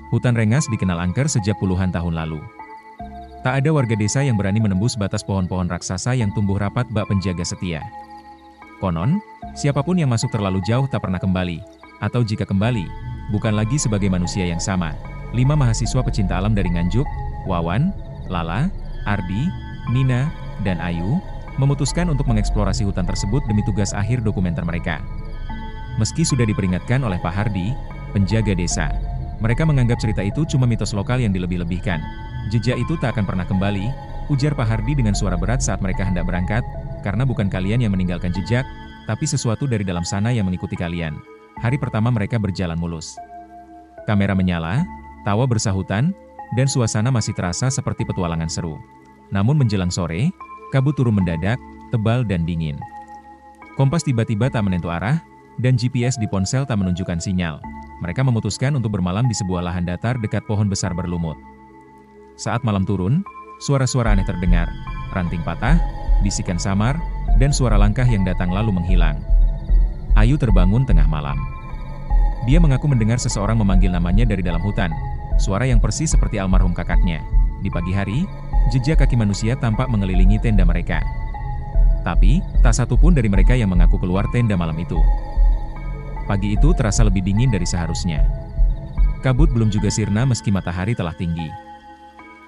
Hutan Rengas dikenal angker sejak puluhan tahun lalu. Tak ada warga desa yang berani menembus batas pohon-pohon raksasa yang tumbuh rapat bak penjaga setia. Konon, siapapun yang masuk terlalu jauh tak pernah kembali, atau jika kembali, bukan lagi sebagai manusia yang sama. 5 mahasiswa pecinta alam dari Nganjuk, Wawan, Lala, Ardi, Nina, dan Ayu, memutuskan untuk mengeksplorasi hutan tersebut demi tugas akhir dokumenter mereka. Meski sudah diperingatkan oleh Pak Hardi, penjaga desa, mereka menganggap cerita itu cuma mitos lokal yang dilebih-lebihkan. Jejak itu tak akan pernah kembali, ujar Pak Hardi dengan suara berat saat mereka hendak berangkat, karena bukan kalian yang meninggalkan jejak, tapi sesuatu dari dalam sana yang mengikuti kalian. Hari pertama mereka berjalan mulus. Kamera menyala, tawa bersahutan, dan suasana masih terasa seperti petualangan seru. Namun menjelang sore, kabut turun mendadak, tebal dan dingin. Kompas tiba-tiba tak menentu arah, dan GPS di ponsel tak menunjukkan sinyal. Mereka memutuskan untuk bermalam di sebuah lahan datar dekat pohon besar berlumut. Saat malam turun, suara-suara aneh terdengar, ranting patah, bisikan samar, dan suara langkah yang datang lalu menghilang. Ayu terbangun tengah malam. Dia mengaku mendengar seseorang memanggil namanya dari dalam hutan, suara yang persis seperti almarhum kakaknya. Di pagi hari, jejak kaki manusia tampak mengelilingi tenda mereka. Tapi, tak satu pun dari mereka yang mengaku keluar tenda malam itu. Pagi itu terasa lebih dingin dari seharusnya. Kabut belum juga sirna meski matahari telah tinggi.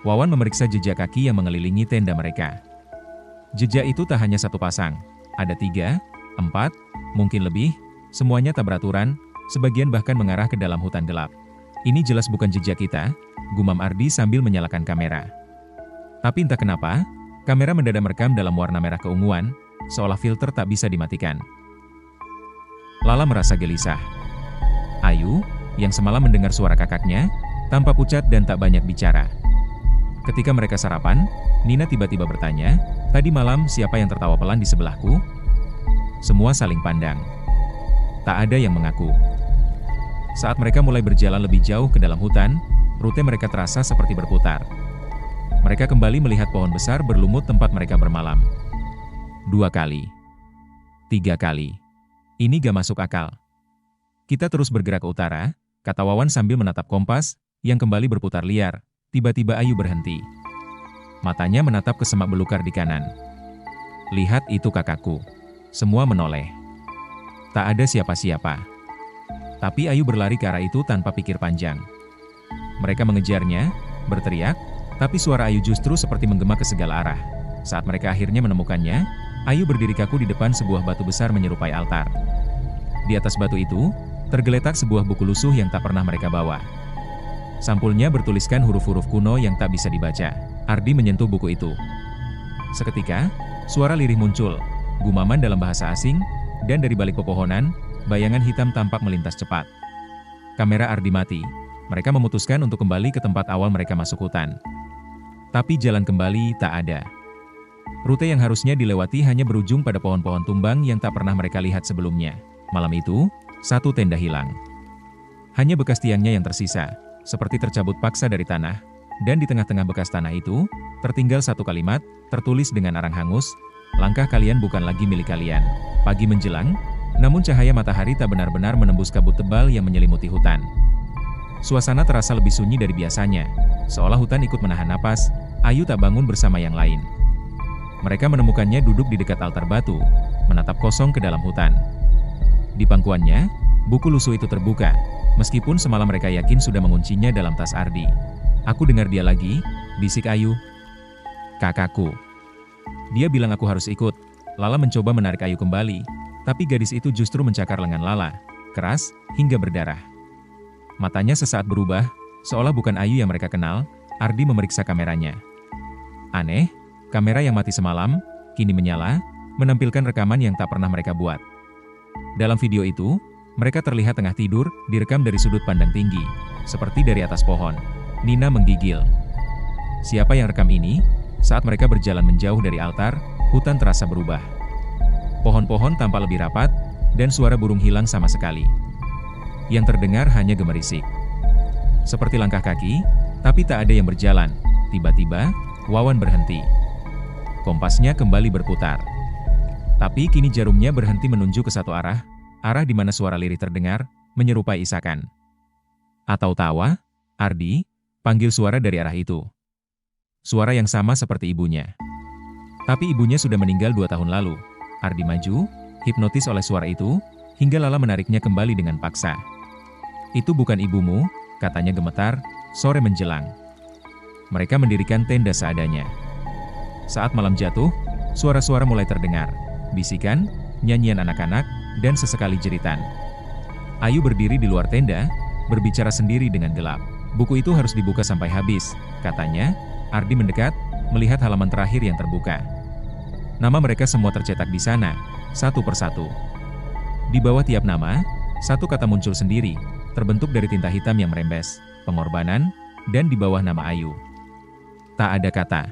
Wawan memeriksa jejak kaki yang mengelilingi tenda mereka. Jejak itu tak hanya satu pasang, ada 3, 4, mungkin lebih, semuanya tak beraturan, sebagian bahkan mengarah ke dalam hutan gelap. Ini jelas bukan jejak kita, gumam Ardi sambil menyalakan kamera. Tapi entah kenapa, kamera mendadak merekam dalam warna merah keunguan, seolah filter tak bisa dimatikan. Lala merasa gelisah. Ayu, yang semalam mendengar suara kakaknya, tampak pucat dan tak banyak bicara. Ketika mereka sarapan, Nina tiba-tiba bertanya, "Tadi malam siapa yang tertawa pelan di sebelahku?" Semua saling pandang. Tak ada yang mengaku. Saat mereka mulai berjalan lebih jauh ke dalam hutan, rute mereka terasa seperti berputar. Mereka kembali melihat pohon besar berlumut tempat mereka bermalam. 2 kali. 3 kali. Ini gak masuk akal. Kita terus bergerak ke utara, kata Wawan sambil menatap kompas, yang kembali berputar liar. Tiba-tiba Ayu berhenti. Matanya menatap ke semak belukar di kanan. "Lihat itu kakakku." Semua menoleh. Tak ada siapa-siapa. Tapi Ayu berlari ke arah itu tanpa pikir panjang. Mereka mengejarnya, berteriak, tapi suara Ayu justru seperti menggema ke segala arah. Saat mereka akhirnya menemukannya, Ayu berdiri kaku di depan sebuah batu besar menyerupai altar. Di atas batu itu, tergeletak sebuah buku lusuh yang tak pernah mereka bawa. Sampulnya bertuliskan huruf-huruf kuno yang tak bisa dibaca. Ardi menyentuh buku itu. Seketika, suara lirih muncul, gumaman dalam bahasa asing, dan dari balik pepohonan, bayangan hitam tampak melintas cepat. Kamera Ardi mati. Mereka memutuskan untuk kembali ke tempat awal mereka masuk hutan. Tapi jalan kembali tak ada. Rute yang harusnya dilewati hanya berujung pada pohon-pohon tumbang yang tak pernah mereka lihat sebelumnya. Malam itu, satu tenda hilang. Hanya bekas tiangnya yang tersisa, seperti tercabut paksa dari tanah, dan di tengah-tengah bekas tanah itu, tertinggal satu kalimat, tertulis dengan arang hangus, "Langkah kalian bukan lagi milik kalian." Pagi menjelang, namun cahaya matahari tak benar-benar menembus kabut tebal yang menyelimuti hutan. Suasana terasa lebih sunyi dari biasanya, seolah hutan ikut menahan napas. Ayu tak bangun bersama yang lain. Mereka menemukannya duduk di dekat altar batu, menatap kosong ke dalam hutan. Di pangkuannya, buku lusuh itu terbuka, meskipun semalam mereka yakin sudah menguncinya dalam tas Ardi. "Aku dengar dia lagi," bisik Ayu. "Kakakku." Dia bilang aku harus ikut. Lala mencoba menarik Ayu kembali, tapi gadis itu justru mencakar lengan Lala, keras, hingga berdarah. Matanya sesaat berubah, seolah bukan Ayu yang mereka kenal. Ardi memeriksa kameranya. Aneh, kamera yang mati semalam, kini menyala, menampilkan rekaman yang tak pernah mereka buat. Dalam video itu, mereka terlihat tengah tidur, direkam dari sudut pandang tinggi, seperti dari atas pohon. Nina menggigil. Siapa yang rekam ini? Saat mereka berjalan menjauh dari altar, hutan terasa berubah. Pohon-pohon tampak lebih rapat, dan suara burung hilang sama sekali. Yang terdengar hanya gemerisik. Seperti langkah kaki, tapi tak ada yang berjalan. Tiba-tiba, Wawan berhenti. Kompasnya kembali berputar. Tapi kini jarumnya berhenti menunjuk ke satu arah di mana suara lirih terdengar, menyerupai isakan. Atau tawa, "Ardi," panggil suara dari arah itu. Suara yang sama seperti ibunya. Tapi ibunya sudah meninggal 2 tahun lalu. Ardi maju, hipnotis oleh suara itu, hingga Lala menariknya kembali dengan paksa. "Itu bukan ibumu," katanya gemetar. Sore menjelang. Mereka mendirikan tenda seadanya. Saat malam jatuh, suara-suara mulai terdengar. Bisikan, nyanyian anak-anak, dan sesekali jeritan. Ayu berdiri di luar tenda, berbicara sendiri dengan gelap. "Buku itu harus dibuka sampai habis," katanya. Ardi mendekat, melihat halaman terakhir yang terbuka. Nama mereka semua tercetak di sana, satu persatu. Di bawah tiap nama, satu kata muncul sendiri, terbentuk dari tinta hitam yang merembes, pengorbanan, dan di bawah nama Ayu. Tak ada kata.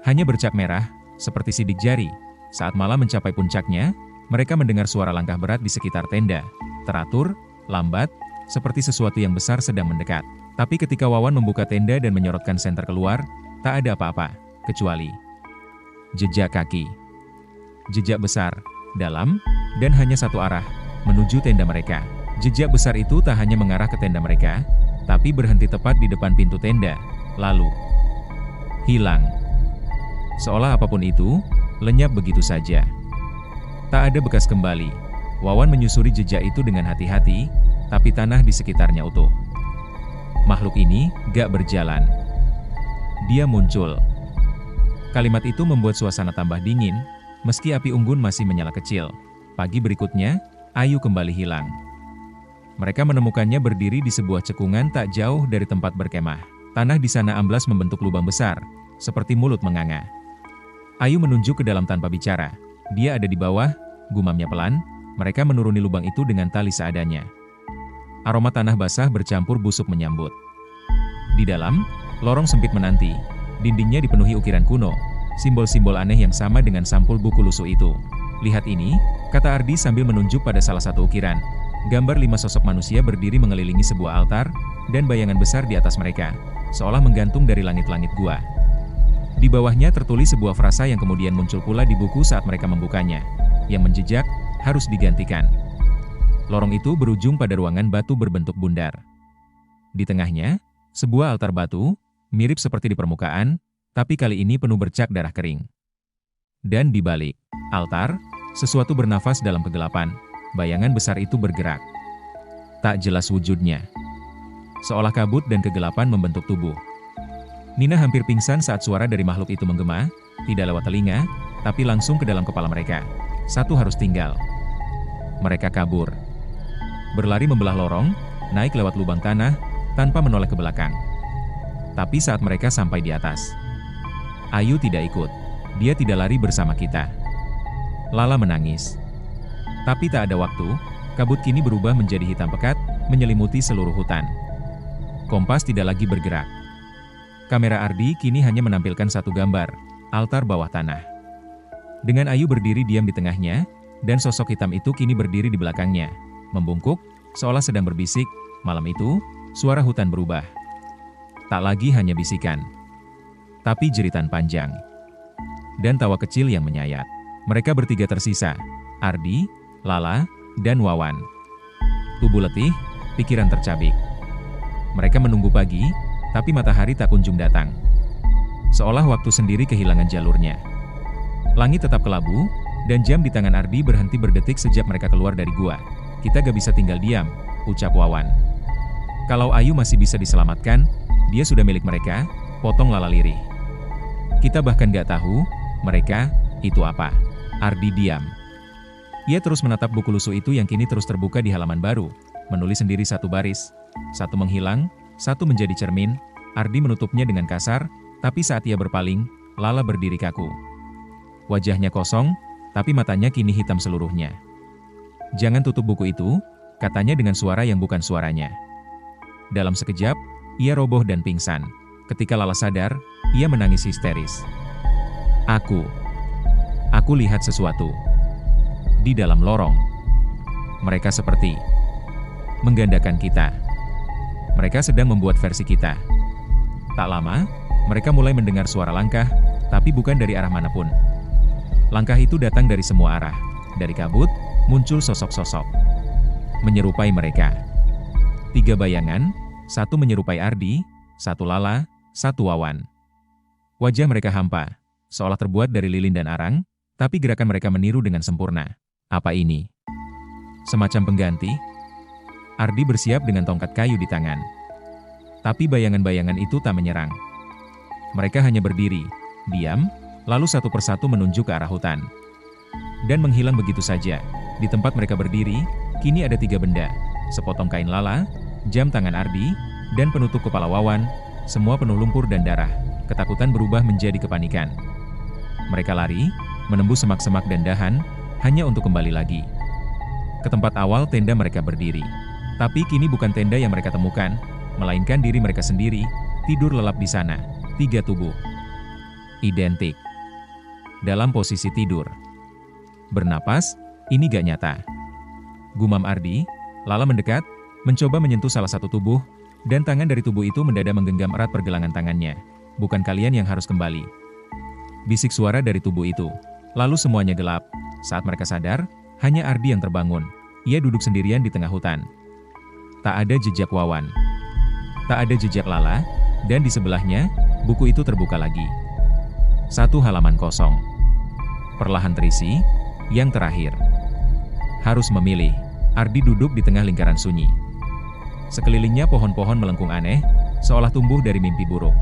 Hanya bercak merah, seperti sidik jari. Saat malam mencapai puncaknya, mereka mendengar suara langkah berat di sekitar tenda. Teratur, lambat, seperti sesuatu yang besar sedang mendekat. Tapi ketika Wawan membuka tenda dan menyorotkan senter keluar, tak ada apa-apa, kecuali jejak kaki. Jejak besar, dalam, dan hanya satu arah, menuju tenda mereka. Jejak besar itu tak hanya mengarah ke tenda mereka, tapi berhenti tepat di depan pintu tenda, lalu hilang. Seolah apapun itu, lenyap begitu saja. Tak ada bekas kembali. Wawan menyusuri jejak itu dengan hati-hati, tapi tanah di sekitarnya utuh. Makhluk ini gak berjalan. Dia muncul. Kalimat itu membuat suasana tambah dingin, meski api unggun masih menyala kecil. Pagi berikutnya, Ayu kembali hilang. Mereka menemukannya berdiri di sebuah cekungan tak jauh dari tempat berkemah. Tanah di sana amblas membentuk lubang besar, seperti mulut menganga. Ayu menunjuk ke dalam tanpa bicara. "Dia ada di bawah," gumamnya pelan. Mereka menuruni lubang itu dengan tali seadanya. Aroma tanah basah bercampur busuk menyambut. Di dalam, lorong sempit menanti. Dindingnya dipenuhi ukiran kuno, simbol-simbol aneh yang sama dengan sampul buku lusuh itu. "Lihat ini," kata Ardi sambil menunjuk pada salah satu ukiran. Gambar 5 sosok manusia berdiri mengelilingi sebuah altar, dan bayangan besar di atas mereka, seolah menggantung dari langit-langit gua. Di bawahnya tertulis sebuah frasa yang kemudian muncul pula di buku saat mereka membukanya. "Yang menjejak, harus digantikan." Lorong itu berujung pada ruangan batu berbentuk bundar. Di tengahnya, sebuah altar batu, mirip seperti di permukaan, tapi kali ini penuh bercak darah kering. Dan di balik altar, sesuatu bernafas dalam kegelapan. Bayangan besar itu bergerak. Tak jelas wujudnya. Seolah kabut dan kegelapan membentuk tubuh. Nina hampir pingsan saat suara dari makhluk itu menggema, tidak lewat telinga, tapi langsung ke dalam kepala mereka. Satu harus tinggal. Mereka kabur. Berlari membelah lorong, naik lewat lubang tanah, tanpa menoleh ke belakang. Tapi saat mereka sampai di atas, Ayu tidak ikut. Dia tidak lari bersama kita. Lala menangis. Tapi tak ada waktu, kabut kini berubah menjadi hitam pekat, menyelimuti seluruh hutan. Kompas tidak lagi bergerak. Kamera Ardi kini hanya menampilkan satu gambar, altar bawah tanah. Dengan Ayu berdiri diam di tengahnya, dan sosok hitam itu kini berdiri di belakangnya. Membungkuk, seolah sedang berbisik. Malam itu, suara hutan berubah. Tak lagi hanya bisikan, tapi jeritan panjang. Dan tawa kecil yang menyayat. Mereka bertiga tersisa, Ardi, Lala, dan Wawan. Tubuh letih, pikiran tercabik. Mereka menunggu pagi, tapi matahari tak kunjung datang. Seolah waktu sendiri kehilangan jalurnya. Langit tetap kelabu, dan jam di tangan Ardi berhenti berdetik sejak mereka keluar dari gua. "Kita gak bisa tinggal diam," ucap Wawan. "Kalau Ayu masih bisa diselamatkan, dia sudah milik mereka," potong Lala lirih. "Kita bahkan gak tahu, mereka, itu apa." Ardi diam. Ia terus menatap buku lusuh itu yang kini terus terbuka di halaman baru, menulis sendiri satu baris. Satu menghilang, satu menjadi cermin. Ardi menutupnya dengan kasar, tapi saat ia berpaling, Lala berdiri kaku. Wajahnya kosong, tapi matanya kini hitam seluruhnya. "Jangan tutup buku itu," katanya dengan suara yang bukan suaranya. Dalam sekejap, ia roboh dan pingsan. Ketika Lala sadar, ia menangis histeris. Aku lihat sesuatu. Di dalam lorong. Mereka seperti menggandakan kita. Mereka sedang membuat versi kita. Tak lama, mereka mulai mendengar suara langkah, tapi bukan dari arah manapun. Langkah itu datang dari semua arah. Dari kabut, muncul sosok-sosok menyerupai mereka. 3 bayangan, Satu menyerupai Ardi, satu Lala, satu Wawan. Wajah mereka hampa, seolah terbuat dari lilin dan arang, tapi gerakan mereka meniru dengan sempurna. Apa ini? Semacam pengganti? Ardi bersiap dengan tongkat kayu di tangan. Tapi bayangan-bayangan itu tak menyerang. Mereka hanya berdiri, diam, lalu satu persatu menunjuk ke arah hutan. Dan menghilang begitu saja. Di tempat mereka berdiri, kini ada 3 benda. Sepotong kain Lala, jam tangan Ardi, dan penutup kepala Wawan, semua penuh lumpur dan darah. Ketakutan berubah menjadi kepanikan. Mereka lari, menembus semak-semak dan dahan, hanya untuk kembali lagi ke tempat awal tenda mereka berdiri. Tapi kini bukan tenda yang mereka temukan, melainkan diri mereka sendiri, tidur lelap di sana. 3 tubuh identik dalam posisi tidur. Bernapas, ini gak nyata. Gumam Ardi. Lala mendekat, mencoba menyentuh salah satu tubuh, dan tangan dari tubuh itu mendadak menggenggam erat pergelangan tangannya. Bukan kalian yang harus kembali. Bisik suara dari tubuh itu. Lalu semuanya gelap. Saat mereka sadar, hanya Ardi yang terbangun. Ia duduk sendirian di tengah hutan. Tak ada jejak Wawan. Tak ada jejak Lala, dan di sebelahnya, buku itu terbuka lagi. 1 halaman kosong. Perlahan terisi, yang terakhir. Harus memilih. Ardi duduk di tengah lingkaran sunyi. Sekelilingnya pohon-pohon melengkung aneh, seolah tumbuh dari mimpi buruk.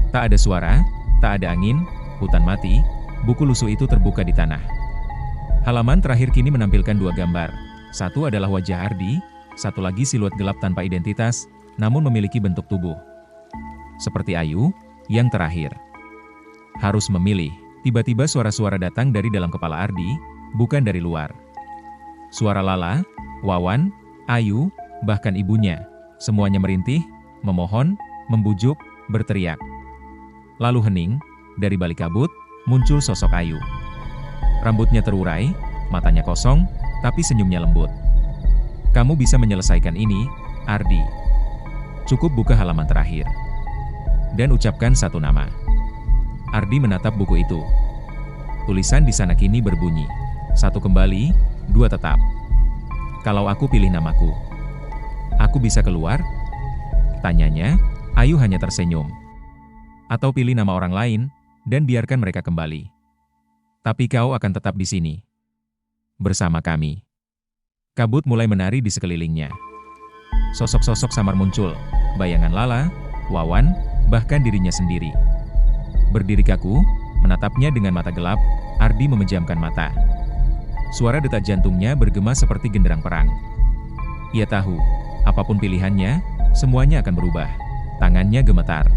Tak ada suara, tak ada angin, hutan mati, buku lusuh itu terbuka di tanah. Halaman terakhir kini menampilkan 2 gambar. Satu adalah wajah Ardi, satu lagi siluet gelap tanpa identitas, namun memiliki bentuk tubuh. Seperti Ayu, yang terakhir. Harus memilih. Tiba-tiba suara-suara datang dari dalam kepala Ardi, bukan dari luar. Suara Lala, Wawan, Ayu, bahkan ibunya. Semuanya merintih, memohon, membujuk, berteriak. Lalu hening, dari balik kabut, muncul sosok Ayu. Rambutnya terurai, matanya kosong, tapi senyumnya lembut. Kamu bisa menyelesaikan ini, Ardi. Cukup buka halaman terakhir. Dan ucapkan 1 nama. Ardi menatap buku itu. Tulisan di sana kini berbunyi. 1 kembali, 2 tetap. Kalau aku pilih namaku, aku bisa keluar? Tanyanya, Ayu hanya tersenyum. Atau pilih nama orang lain, dan biarkan mereka kembali. Tapi kau akan tetap di sini. Bersama kami. Kabut mulai menari di sekelilingnya. Sosok-sosok samar muncul, bayangan Lala, Wawan, bahkan dirinya sendiri. Berdiri kaku, menatapnya dengan mata gelap, Ardi memejamkan mata. Suara detak jantungnya bergema seperti genderang perang. Ia tahu, apapun pilihannya, semuanya akan berubah. Tangannya gemetar.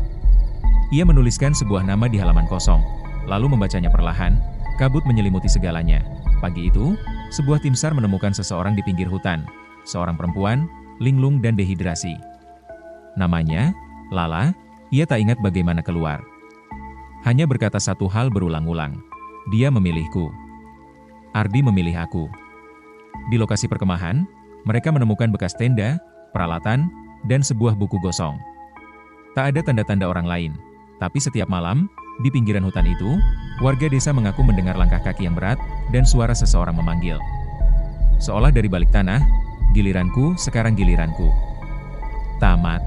Ia menuliskan sebuah nama di halaman kosong, lalu membacanya perlahan. Kabut menyelimuti segalanya. Pagi itu, sebuah tim SAR menemukan seseorang di pinggir hutan. Seorang perempuan, linglung dan dehidrasi. Namanya, Lala. Ia tak ingat bagaimana keluar. Hanya berkata satu hal berulang-ulang. Dia memilihku. Ardi memilih aku. Di lokasi perkemahan, mereka menemukan bekas tenda, peralatan, dan sebuah buku gosong. Tak ada tanda-tanda orang lain. Tapi setiap malam, di pinggiran hutan itu, warga desa mengaku mendengar langkah kaki yang berat, dan suara seseorang memanggil. Seolah dari balik tanah, giliranku, sekarang giliranku. Tamat.